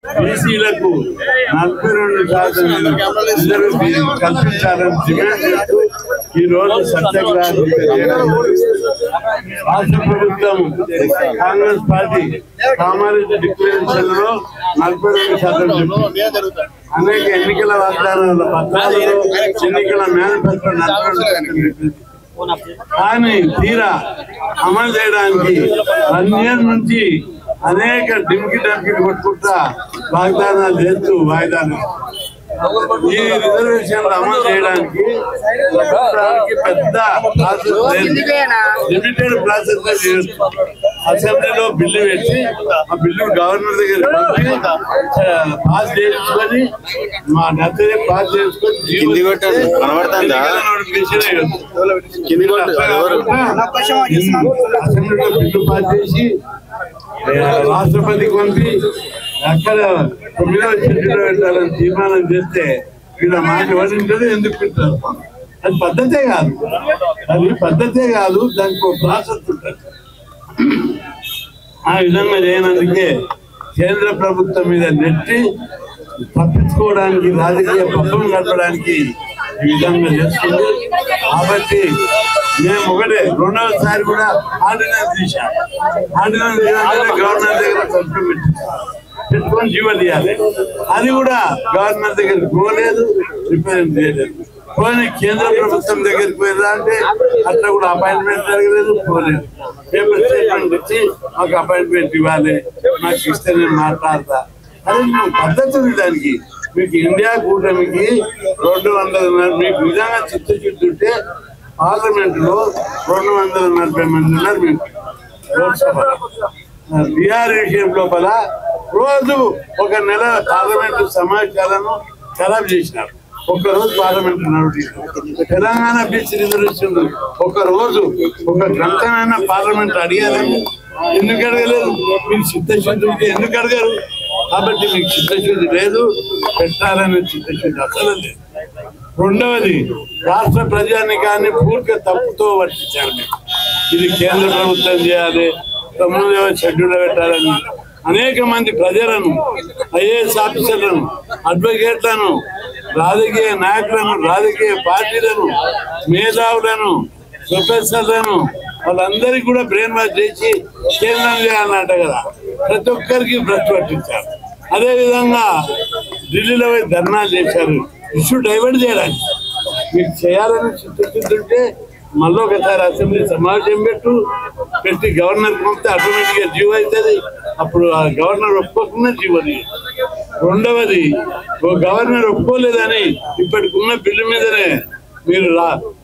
బీసీలకు 42% కల్పించాలని డిమాండ్ చేస్తూ ఈ రోజు సత్యాగ్రహం రాష్ట్ర ప్రభుత్వం కాంగ్రెస్ పార్టీ కామారెడ్డి డిక్లరేషన్ లో 42% అనేక ఎన్నికల వాగ్దానాల పత్రాలలో ఎన్నికల మేనిఫెస్టో 42% కానీ తీరా అమలు చేయడానికి 1 year నుంచి అనేక డిమ్కి డమ్కి కొట్టుకుంటా వాగ్దానాలు చేస్తూ వాయిదాలు ఈ రిజర్వేషన్లు అమలు చేయడానికి పెద్ద ప్రాసెస్ లిమిటెడ్ ప్రాసెస్ అసెంబ్లీలో బిల్లు పెట్టి ఆ బిల్లు గవర్నర్ దగ్గర పాస్ చేసుకొని మా నచ్చని పాస్ చేసుకొని అసెంబ్లీలో బిల్లు పాస్ చేసి రాష్ట్రపతికి పంపి అక్కడ 9వ షెడ్యూల్లో పెట్టాలని తీర్మానం చేస్తే వీళ్ళ మాట ఎవరింటారు ఎందుకు పెట్టారు అది పద్ధతే కాదు దానికి ఒక ప్రాసెస్ ఉంటుంది ఆ విధంగా చేయనందుకే కేంద్ర ప్రభుత్వం మీద నెట్టి తప్పించుకోవడానికి రాజకీయ పబ్బం గడపడానికి ఈ విధంగా చేస్తుంది కాబట్టి మేము ఒకటే 2వసారి కూడా ఆర్డినెన్స్ తీశాం ఆర్డినెన్స్ గవర్నర్ దగ్గర సంతకం పెట్టుకొని జీవో తీయాలి అది కూడా గవర్నర్ దగ్గరికి పోలేదు రిప్రజెంట్ చేయలేదు పోనీ కేంద్ర ప్రభుత్వం దగ్గరికి పోయేదా అంటే అట్లా కూడా అపాయింట్మెంట్ జరగలేదు పోలేదు పేపర్ స్టేట్మెంట్ ఇచ్చి మాకు అపాయింట్మెంట్ ఇవ్వాలి నాకు ఇస్తే నేను మాట్లాడతా అది పద్ధతి ఉంది దానికి మీకు ఇండియా కూటమికి 200 మీకు నిజంగా చిత్తశుద్ధి ఉంటే పార్లమెంట్ లో 240 మంది ఉన్నారు మీకు లోక్సభ బీహార్ విషయం లోపల రోజు 1 నెల పార్లమెంటు సమావేశాలను ఖరాబ్ చేసినారు ఒక్కరోజు పార్లమెంట్ నడుపు తెలంగాణ బీసీ రిజర్వేషన్ రోజు ఒక గంటనైనా పార్లమెంట్ అడిగారని ఎందుకు అడగలేదు మీకు చిత్తశుద్ధి ఉంటే ఎందుకు అడగారు కాబట్టి మీకు చిత్తశుద్ధి లేదు పెట్టాలనే చిత్తశుద్ధి అసలు లేదు 2వది రాష్ట్ర ప్రజానికాన్ని పూర్తిగా తప్పుతో వర్తించారు మీకు ఇది కేంద్ర ప్రభుత్వం చేయాలి 9వ షెడ్యూల్లో పెట్టాలని అనేక మంది ప్రజలను ఐఏఎస్ ఆఫీసర్లను అడ్వకేట్లను రాజకీయ నాయకులను రాజకీయ పార్టీలను మేధావులను ప్రొఫెసర్లను వాళ్ళందరికీ కూడా బ్రెయిన్ వాష్ చేసి కేంద్రం చేయాలన్నట్ట కదా ప్రతి ఒక్కరికి భ్రష్టు పట్టించారు అదేవిధంగా ఢిల్లీలో పోయి ధర్నాలు చేశారు ఇష్యూ డైవర్ట్ చేయడానికి మీకు చేయాలని చిత్తశుద్ధి ఉంటే మళ్ళీ ఒకసారి అసెంబ్లీ సమావేశం పెట్టి గవర్నర్కి పంపితే ఆటోమేటిక్గా జీవో అవుతుంది అప్పుడు ఆ గవర్నర్ ఒప్పుకోకుండా జీవో తీయదు 2వది గవర్నర్ ఒప్పుకోలేదని ఇప్పటికున్న బిల్లు మీదనే మీరు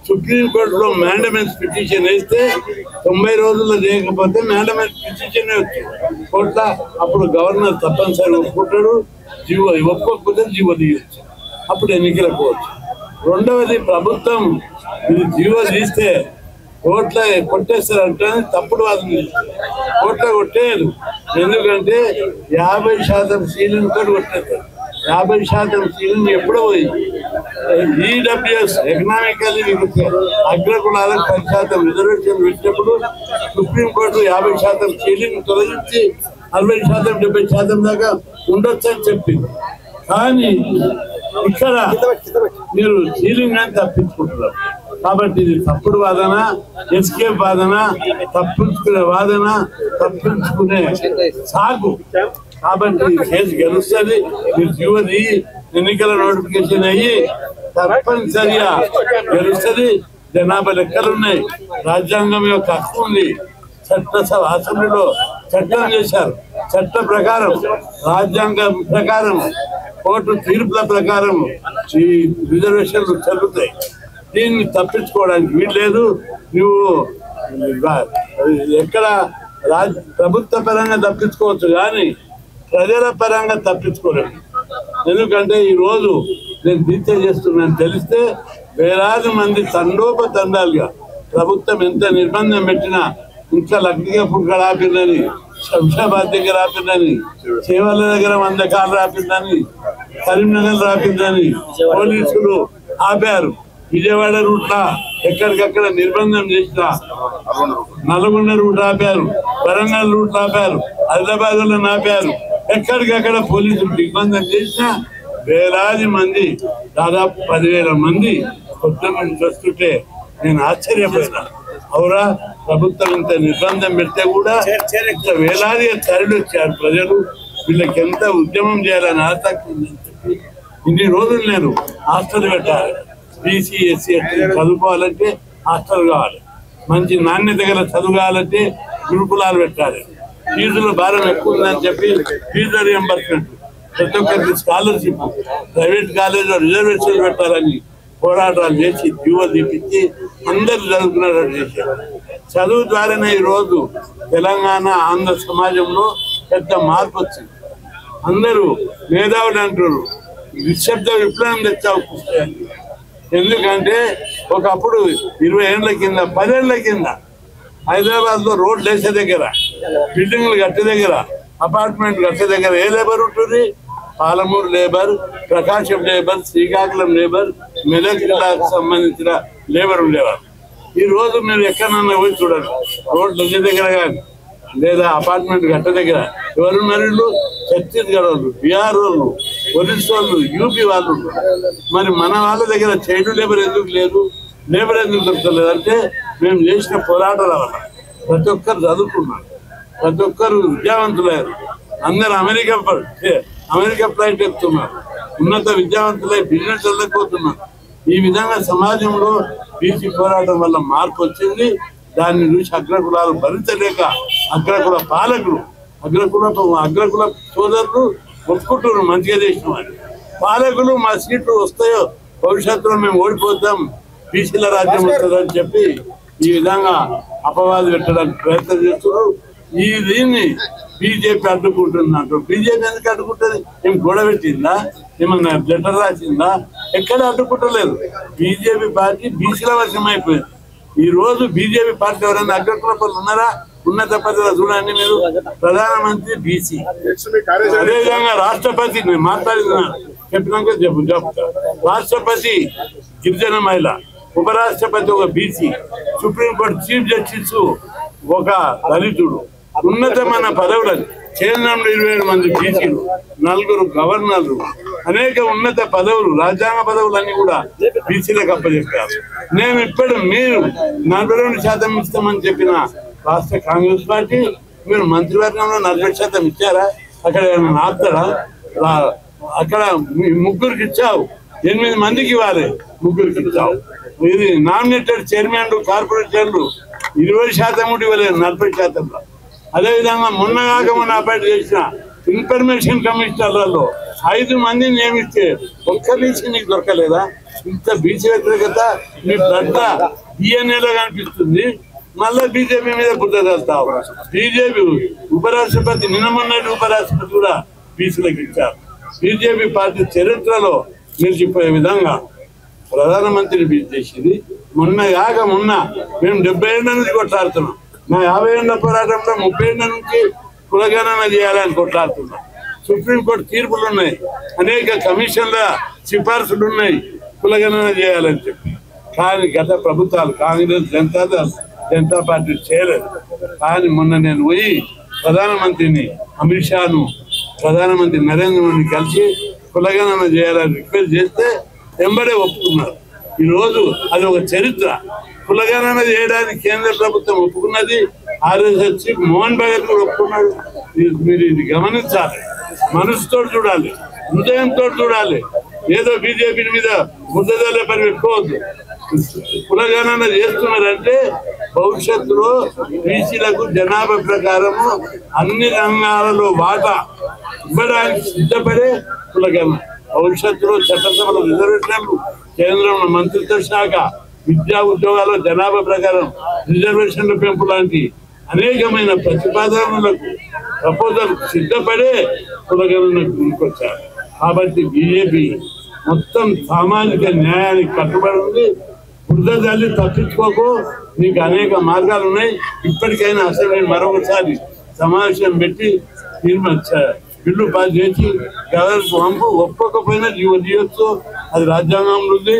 సుప్రీంకోర్టులో మ్యాండమెంట్స్ పిటిషన్ వేస్తే 90 రోజుల్లో చేయకపోతే మ్యాండమెంట్స్ పిటిషన్ వచ్చింది కోర్టులో అప్పుడు గవర్నర్ తప్పనిసరి ఒప్పుకుంటాడు జీవో ఒప్పుకోకపోతే జీవో తీయచ్చు అప్పుడు ఎన్నికలకు పోవచ్చు 2వది ప్రభుత్వం ఇది జీవో తీస్తే కోట్ల కొట్టేస్తారంటే తప్పుడు వాదన కోట్ల కొట్టేయదు ఎందుకంటే 50% సీలింగ్ కూడా కొట్టేస్తారు 50% సీలింగ్ ఎప్పుడో పోయింది ఈడబ్ల్యూఎస్ ఎకనామికల్లీ అగ్రకులాలకు 10% రిజర్వేషన్ పెట్టినప్పుడు సుప్రీంకోర్టు 50% సీలింగ్ తొలగించి 40% 70% దాకా ఉండొచ్చు అని చెప్పింది కానీ ఇక్కడ మీరు సీలింగ్ అని తప్పించుకుంటున్నారు కాబట్టి ఇది తప్పుడు వాదన ఎస్కేప్ వాదన తప్పించుకునే వాదన తప్పించుకునే సాగు కాబట్టి కేసు గెలుస్తుంది మీరు జీవోది ఎన్నికల నోటిఫికేషన్ అయ్యి తప్పనిసరిగా గెలుస్తుంది జనాభా లెక్కలున్నాయి రాజ్యాంగం యొక్క హక్కు ఉంది చట్టసభ అసెంబ్లీలో చట్టం చేశారు చట్ట ప్రకారం రాజ్యాంగం ప్రకారం కోర్టు తీర్పుల ప్రకారం ఈ రిజర్వేషన్లు చెల్లుతాయి దీన్ని తప్పించుకోవడానికి వీల్లేదు నువ్వు ఎక్కడ ప్రభుత్వ పరంగా తప్పించుకోవచ్చు కానీ ప్రజల పరంగా తప్పించుకోలేదు ఎందుకంటే ఈరోజు నేను దీక్ష చేస్తున్నాను తెలిస్తే వేలాది మంది తండోపతండాలుగా ప్రభుత్వం ఎంత నిర్బంధం పెట్టినా ఇంకా లగ్నిగా పుట్టుకడ ఆపిందని శంషాబాద్ దగ్గర ఆపిందని చేవల దగ్గర 100 కార్లు ఆపిందని కరీంనగర్ ఆపిందని పోలీసులు ఆపారు విజయవాడ రూట్ల ఎక్కడికక్కడ నిర్బంధం చేసిన నల్గొండ రూట్ ఆపారు వరంగల్ రూట్ ఆపారు హైదరాబాద్ లో ఆపారు ఎక్కడికక్కడ పోలీసులు దిగ్బంధం చేసిన వేలాది మంది దాదాపు 10,000 మంది కొత్త నుంచి వస్తుంటే నేను ఆశ్చర్యపోయినా. అవురా, ప్రభుత్వం ఇంత నిర్బంధం పెడితే కూడా ఇంత వేలాదిగా తరలి వచ్చారు ప్రజలు. వీళ్ళకి ఎంత ఉద్యమం చేయాలని ఆసక్తి ఉందని చెప్పి ఇన్ని రోజులు నేను హాస్టల్ పెట్టాలి. బీసీ ఎస్సీ చదువుకోవాలంటే హాస్టల్ కావాలి, మంచి నాణ్యత గల చదువు కావాలంటే గురుకులాలు పెట్టాలి, ఫీజుల భారం ఎక్కువ ఉందని చెప్పి ఫీజు రియంబర్స్మెంట్, ప్రతి ఒక్కరికి స్కాలర్షిప్, ప్రైవేట్ కాలేజీలో రిజర్వేషన్లు పెట్టాలని పోరాటాలు చేసి జీవో తీపించి అందరూ చదువుకునేటట్టు చేశారు. చదువు ద్వారానే ఈరోజు తెలంగాణ ఆంధ్ర సమాజంలో పెద్ద మార్పు వచ్చింది. అందరూ మేధావులు అంటారు, నిశ్శబ్ద విప్లవం తెచ్చావు పుస్తకాన్ని. ఎందుకంటే ఒకప్పుడు 20 ఏళ్ల కింద 10 ఏళ్ల కింద హైదరాబాద్ లో రోడ్లు వేసే దగ్గర, బిల్డింగ్లు కట్టే దగ్గర, అపార్ట్మెంట్ కట్టే దగ్గర ఏ లేబర్ ఉంటుంది? పాలమూరు లేబర్, ప్రకాశం లేబర్, శ్రీకాకుళం లేబర్, మెదక్ జిల్లాకు సంబంధించిన లేబర్ ఉండేవారు. ఈ రోజు మీరు ఎక్కడన్నా పోయి చూడండి, రోడ్లు వచ్చే దగ్గర కానీ లేదా అపార్ట్మెంట్ గట్ట దగ్గర ఎవరున్నారు? ఛత్తీస్గఢ్ వాళ్ళు, బీహార్ వాళ్ళు, ఒరిస్సా వాళ్ళు, యూపీ వాళ్ళు. మరి మన వాళ్ళ దగ్గర చైల్డ్ లేబర్ ఎందుకు లేదు? లేబర్ ఎందుకు దొరకలేదు అంటే మేము చేసిన పోరాటాల వల్ల. ప్రతి ఒక్కరు చదువుకున్నారు, ప్రతి ఒక్కరు విద్యావంతులయ్యారు, అందరు అమెరికా ఫ్లైట్ ఎక్కుతున్నారు, ఉన్నత విద్యావంతులై బిజినెస్ వెళ్ళకపోతున్నారు. ఈ విధంగా సమాజంలో బీసీ పోరాటం వల్ల మార్పు వచ్చింది. దాన్ని చూసి అగ్రకులాలు భరించలేక అగ్రకుల పాలకులు, అగ్రకుల సోదరులు ఒప్పుకుంటున్నారు మంచిగా చేసిన వారు. పాలకులు మా సీట్లు వస్తాయో భవిష్యత్తులో మేము ఓడిపోతాం, బీసీల రాజ్యం వస్తుందని చెప్పి ఈ విధంగా అపవాదు పెట్టడానికి ప్రయత్నం చేస్తున్నారు. దీన్ని బీజేపీ అడ్డుకుంటున్నట్టు. బీజేపీ ఎందుకు అడ్డుకుంటుంది? ఏం గొడవ పెట్టిందా? ఏమన్నా లెటర్ రాసిందా? ఎక్కడ అడ్డుకుంటలేదు. బీజేపీ పార్టీ బీసీల వశం అయిపోయింది. ఈ రోజు బీజేపీ పార్టీ ఎవరైనా అగ్రకుల పనులు ఉన్నారా? ఉన్నత పదవిలో చూడండి మీరు. ప్రధానమంత్రి బీసీ, అదేవిధంగా రాష్ట్రపతి, నేను మాట్లాడిన చెప్పినాక చెప్తా. రాష్ట్రపతి గిరిజన మహిళ, ఉపరాష్ట్రపతి ఒక బీసీ, సుప్రీంకోర్టు చీఫ్ జస్టిస్ ఒక దళితుడు, ఉన్నతమైన పదవులు. కేంద్రంలో 27 మంది బీసీలు, 4 గవర్నర్లు, అనేక ఉన్నత పదవులు, రాజ్యాంగ పదవులన్నీ కూడా బీసీలకు అప్పచెప్పారు. మేము ఇప్పుడు మీరు 42% ఇస్తామని చెప్పిన రాష్ట్ర కాంగ్రెస్ పార్టీ, మీరు మంత్రివర్గంలో 40% ఇచ్చారా? అక్కడ ఏమైనా ఆపుతారా? అక్కడ 3 ఇచ్చావు, 8 మందికి ఇవ్వాలి, 3 ఇచ్చావు. ఇది నామినేటెడ్ చైర్మన్లు, కార్పొరేటర్లు 20% కూడా ఇవ్వలేదు, 40%. అదేవిధంగా మొన్న అపాయింట్ చేసిన ఇన్ఫర్మేషన్ కమిషనర్లలో 5 మందిని నియమిస్తే ఒక్క బీసీ నీకు దొరకలేదా? ఇంత బీసీ వ్యతిరేకత మీ బ్లడ్ డిఎన్ఏలో కనిపిస్తుంది. మళ్ళా బీజేపీ మీద బుద్ధ వెళ్తావు. బీజేపీ ఉపరాష్ట్రపతి, నిన్నమన్నటి ఉపరాష్ట్రపతి కూడా బీసీలకు ఇచ్చారు. బీజేపీ పార్టీ చరిత్రలో నిలిచిపోయే విధంగా ప్రధానమంత్రిని బీసీ చేసింది. మొన్న మేము 70 ఏళ్ల నుంచి కొట్లాడుతున్నాం. నా 50 ఏళ్ల పోరాటంలో 30 ఏళ్ల నుంచి కులగణన చేయాలని కొట్లాడుతున్నాం. సుప్రీంకోర్టు తీర్పులు ఉన్నాయి, అనేక కమిషన్ల సిఫార్సులు ఉన్నాయి కులగణన చేయాలని చెప్పి. కానీ గత ప్రభుత్వాలు కాంగ్రెస్, జనతా పార్టీ చేయలేదు. కానీ మొన్న నేను పోయి ప్రధానమంత్రిని, అమిత్ షాను, ప్రధానమంత్రి నరేంద్ర మోడీని కలిసి కులగణన చేయాలని రిక్వెస్ట్ చేస్తే వెంబడే ఒప్పుకున్నారు. ఈరోజు అది ఒక చరిత్ర. కులగణన చేయడానికి కేంద్ర ప్రభుత్వం ఒప్పుకున్నది, ఆర్ఎస్ఎస్ చీఫ్ మోహన్ భగత్ కూడా ఒప్పుకున్నాడు. మీరు ఇది గమనించాలి, మనసుతో చూడాలి, హృదయంతో చూడాలి. ఏదో బీజేపీ మీద ముద్దదలే పని పెట్టుకోవద్దు. కులగణన చేస్తున్నారంటే భవిష్యత్తులో బీసీలకు జనాభా ప్రకారము అన్ని రంగాలలో వాటా ఇవ్వడానికి సిద్ధపడే కులగణన. భవిష్యత్తులో చట్టసభలో రిజర్వేషన్లు, కేంద్రంలో మంత్రిత్వ శాఖ, విద్యా ఉద్యోగాల జనాభా ప్రకారం రిజర్వేషన్ల పెంపు లాంటి అనేకమైన ప్రతిపాదనలకు ప్రపోజల్ సిద్ధపడే కులగణనకు ముందుకొచ్చారు. కాబట్టి బీజేపీ మొత్తం సామాజిక న్యాయానికి కట్టుబడి ఉంది. బుద్ధ తల్లి తప్పించుకోకు, నీకు అనేక మార్గాలు ఉన్నాయి. ఇప్పటికైనా అసెంబ్లీ మరొకసారి సమావేశం పెట్టి బిల్లు పాస్ చేసి గవర్నర్ పంపు, ఒప్పుకోకపోయినా తీయొచ్చు, అది రాజ్యాంగంలో ఉంది.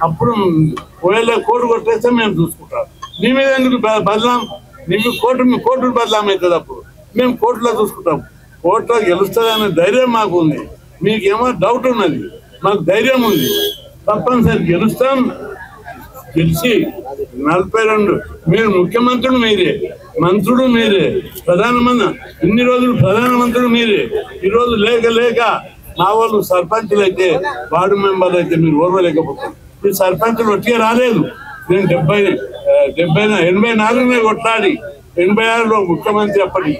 అప్పుడు ఒకవేళ కోర్టు కొట్టేస్తే మేము చూసుకుంటాం. నీ మీద ఎందుకు బదలాం? నీకు కోర్టులు బదలాం అవుతుంది. అప్పుడు మేము కోర్టులో చూసుకుంటాం. ఓట్లో గెలుస్తుందనే ధైర్యం మాకు ఉంది. మీకేమో డౌట్ ఉన్నది, మాకు ధైర్యం ఉంది. తప్పనిసరి గెలుస్తాం. గెలిచి 42 మీరు ముఖ్యమంత్రులు మీరే, మంత్రులు మీరే, ప్రధానమంత్రి ఇన్ని రోజులు ప్రధానమంత్రులు మీరే. ఈరోజు లేక మా వాళ్ళు సర్పంచులు అయితే వార్డు మెంబర్లు అయితే మీరు ఓర్వలేకపోతారు. ఈ సర్పంచులు వచ్చే రాలేదు. నేను 84 కొట్లాడి 86లో ముఖ్యమంత్రి అప్పటి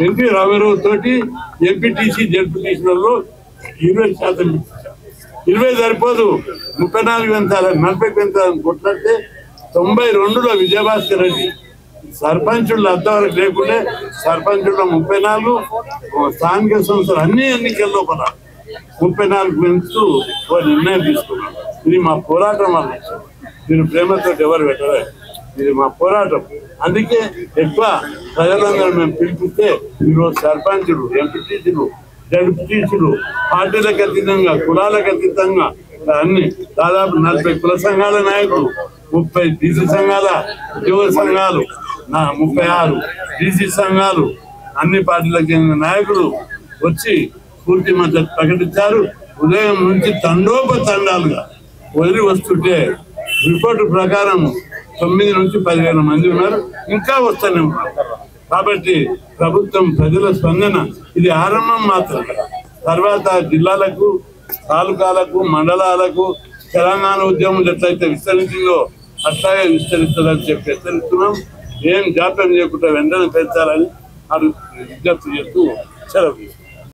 ఎంపీ రామారావు తోటి ఎంపీటీసీ జడ్పీటీసీలలో 20% 20 సరిపోదు, 34 పెంచాలి, 40 పెంచాలని కొట్లాడితే 92లో విజయభాస్కర్ రెడ్డి సర్పంచులు అంతవరకు లేకుంటే సర్పంచుల్లో 34, స్థానిక సంస్థలు అన్ని ఎన్నికల్లో కూడా 34 పెంచుతూ ఓ నిర్ణయం తీసుకున్నాం. ఇది మా పోరాటం వల్ల. మీరు ప్రేమతో ఎవరు పెట్టలేదు, ఇది మా పోరాటం. అందుకే ఎక్కువ ప్రజలందరూ మేము పిలిపిస్తే ఈరోజు సర్పంచులు, ఎంపీటీసీలు, జడ్పీటీసీలు పార్టీలకు అతీతంగా, కులాలకు అతీతంగా అన్ని దాదాపు 40 కుల సంఘాల నాయకులు, 30 బీసీ సంఘాల ఉద్యోగ సంఘాలు, 36 బీసీ సంఘాలు, అన్ని పార్టీలకు చెందిన నాయకులు వచ్చి పూర్తి మద్దతు ప్రకటించారు. ఉదయం నుంచి తండోపతండాలుగా వదిలి వస్తుంటే రిపోర్టు ప్రకారం 9 నుంచి 10,000 మంది ఉన్నారు, ఇంకా వస్తూనే ఉన్నారు. కాబట్టి ప్రభుత్వం ప్రజల స్పందన ఇది ఆరంభం మాత్రమే. తర్వాత జిల్లాలకు, తాలూకాలకు, మండలాలకు తెలంగాణ ఉద్యమం ఎట్లయితే విస్తరించిందో అట్లాగే విస్తరిస్తుందని చెప్పి హెచ్చరిస్తున్నాం. ఏం జాప్యం చేయకుండా వెంటనే పెంచాలని విజ్ఞప్తి చేస్తూ సెలవు.